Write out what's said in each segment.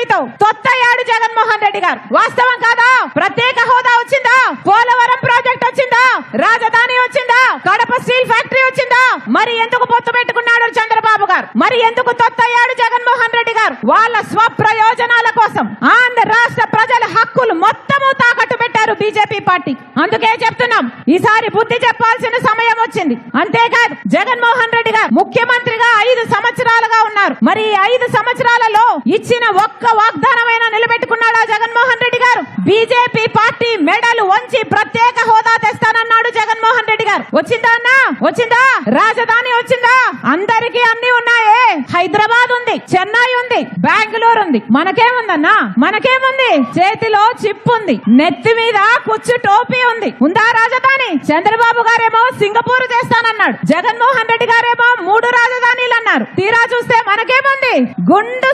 మెజారిటీతో తొత్తయ్యాడు జగన్మోహన్ రెడ్డి గారు. వాస్తవం కాదా? ప్రత్యేక హోదా వచ్చిందా? పోలవరం ప్రాజెక్ట్ వచ్చిందా? రాజధాని వచ్చిందా? కడప స్టీల్ ఫ్యాక్టరీ వచ్చిందా? మరి ఎందుకు పొత్తు పెట్టుకున్నాడు చంద్రబాబు గారు? మరి ఎందుకు తొత్తయ్యాడు జగన్మోహన్ రెడ్డి గారు? వాళ్ళ స్వప్రయోజనాల కోసం ఆంధ్ర రాష్ట్ర ప్రజల హక్కులు మొత్తము తాకట్టు పెట్టారు బీజేపీ పార్టీ. అందుకే చెప్తున్నాం, ఈసారి బుద్ధి చెప్పాల్సిన సమయం వచ్చింది. అంతేకాదు, జగన్మోహన్ రెడ్డి గారు ముఖ్యమంత్రిగా 5 సంవత్సరాలుగా ఉన్నారు. మరి 5 సంవత్సరాలలో ఇచ్చిన ఒక్క వాగ్దానమైనా నిలబెట్టుకున్నాడా జగన్మోహన్ రెడ్డి గారు? బీజేపీ పార్టీ మెడలు వంచి ప్రత్యేక హోదా తెస్తానన్నాడు జగన్మోహన్ రెడ్డి గారు. వచ్చిందా అన్నా? వచ్చిందా? రాజధాని వచ్చిందా? అందరికీ అన్ని ఉన్నాయే. హైదరాబాద్ ఉంది, చెన్నై ఉంది, బెంగళూరు ఉంది. మనకేముందన్నా? మనకేముంది? చేతిలో చిప్ ఉంది, నెత్తి మీద కుచ్చు టోపీ ఉంది. ఉందా రాజధాని? చంద్రబాబు గారేమో సింగపూర్ చేస్తానన్నాడు, జగన్మోహన్ రెడ్డి గారేమో 3 రాజధానిలు అన్నారు. తీరా చూస్తే మనకేముంది? గుండు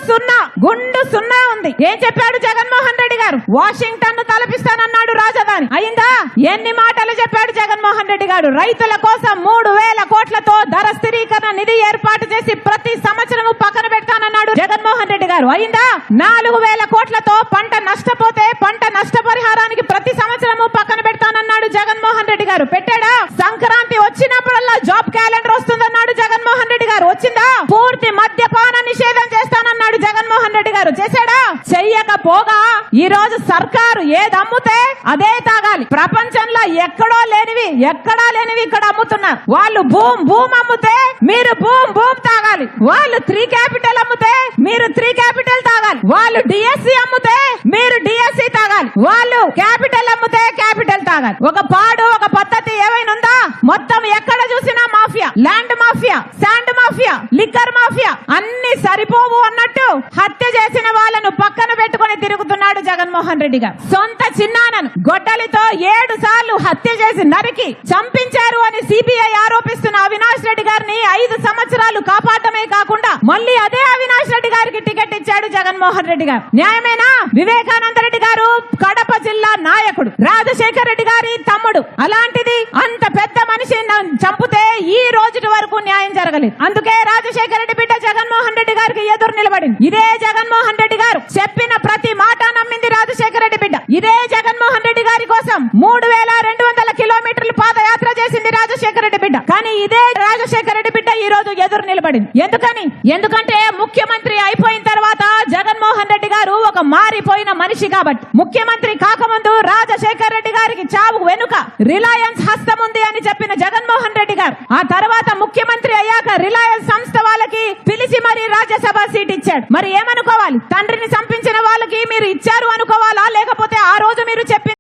సున్నా ఉంది. ఏం చెప్పాడు జగన్మోహన్ రెడ్డి గారు? వాషింగ్టన్ ను తలపిస్తానన్నాడు రాజధాని. అయిందా? ఎన్ని మాటలు చెప్పాడు జగన్మోహన్ రెడ్డి గారు? రైతుల కోసం 3000 కోట్లతో ధర స్థిరీకరణ నిధి ఏర్పాటు చేసి ప్రతి సంవత్సరము పక్కన పెడతానన్నాడు జగన్మోహన్ రెడ్డి గారు. అయిందా? 4000 కోట్లతో పంట నష్టపోతే పంట నష్టపరిహారానికి ప్రతి సంవత్సరము పక్కన పెడతానన్నాడు జగన్మోహన్ రెడ్డి గారు. పెట్టాడా? సంక్రాంతి వచ్చినప్పుడల్లా జాబ్ క్యాలెండర్ వస్తుందన్నాడు జగన్మోహన్ రెడ్డి గారు. వచ్చిందా? పూర్తి మద్యపాన నిషేధం చేస్తానన్నాడు జగన్మోహన్ రెడ్డి గారు. చేశాడా? చెయ్యకపోగా ఈ రోజు సర్కారు ఏది అమ్ముతే అదే తాగాలి. ప్రపంచంలో ఎక్కడా లేనివి ఇక్కడ అమ్ముతున్నారు. వాళ్ళు భూమ్ అమ్ముతే మీరు భూమ్ తాగాలి. వాళ్ళు 3 క్యాపిటల్ అమ్ముతే మీరు 3 క్యాపిటల్ తాగాలి. వాళ్ళు డిఎస్సి అమ్ముతే మీరు డిఎస్సి తాగాలి. వాళ్ళు క్యాపిటల్ అమ్ముతే క్యాపిటల్ తాగాలి. ఒక పాడు ఒక పద్ధతి ఏమైనా ఉందా? మొత్తం ఎక్కడ చూసినా mafia, land mafia, sand mafia, liquor mafia. అన్ని సరిపోవు అన్నట్టు హత్య చేసిన వాళ్ళను పక్కన పెట్టుకుని తిరుగుతున్నాడు జగన్మోహన్ రెడ్డి గారు. సొంత చిన్నానను గొడ్డలితో 7 సార్లు హత్య చేసి నరికి చంపించారు అని సిబిఐ ఆరోపిస్తున్న అవినాష్ రెడ్డి గారిని 5 సంవత్సరాలు కాపాడమే కాకుండా మళ్ళీ అదే అవినాష్ రెడ్డి గారికి టికెట్ ఇచ్చాడు జగన్మోహన్ రెడ్డి గారు. న్యాయమేనా? వివేకానంద రెడ్డి గారు కడప జిల్లా నాయకుడు, రాజశేఖర్ రెడ్డి గారి తమ్ముడు. అలాంటిది అంత పెద్ద మనిషిని చంపితే ఈ రోజు వరకు న్యాయం జరగలేదు. అందుకే రాజశేఖర్ రెడ్డి బిడ్డ జగన్మోహన్ రెడ్డి గారికి ఎదురు నిలబడింది. ఇదే జగన్మోహన్ రెడ్డి గారు చెప్పిన ప్రతి మాట నమ్మింది రాజశేఖర్ రెడ్డి బిడ్డ. ఇదే జగన్మోహన్ రెడ్డి గారి కోసం 3200 కిలోమీటర్లు పాదయాత్ర చేసింది రాజశేఖర్ రెడ్డి బిడ్డ. కానీ ఇదే రాజశేఖర్ రెడ్డి బిడ్డ ఈ రోజు ఎదురు నిలబడింది. ఎందుకంటే ముఖ్యమంత్రి అయిపోయిన తర్వాత జగన్మోహన్ రెడ్డి గారు ఒక మారిపోయిన మనిషి కాబట్టి. ముఖ్యమంత్రి కాకముందు రాజశేఖర్ రెడ్డి గారికి చావు వెనుక రిలయన్స్ హస్తం ఉంది అని చెప్పిన జగన్మోహన్ రెడ్డి గారు ఆ తర్వాత ముఖ్యమంత్రి అయ్యాక రిలయన్స్ సంస్థ వాళ్ళకి పిలిచి మరి రాజ్యసభ సీట్ ఇచ్చాడు. మరి ఏమనుకోవాలి? తండ్రిని చంపించిన వాళ్ళకి మీరు ఇచ్చారు అనుకోవాలా, లేకపోతే ఆ రోజు మీరు చెప్పిన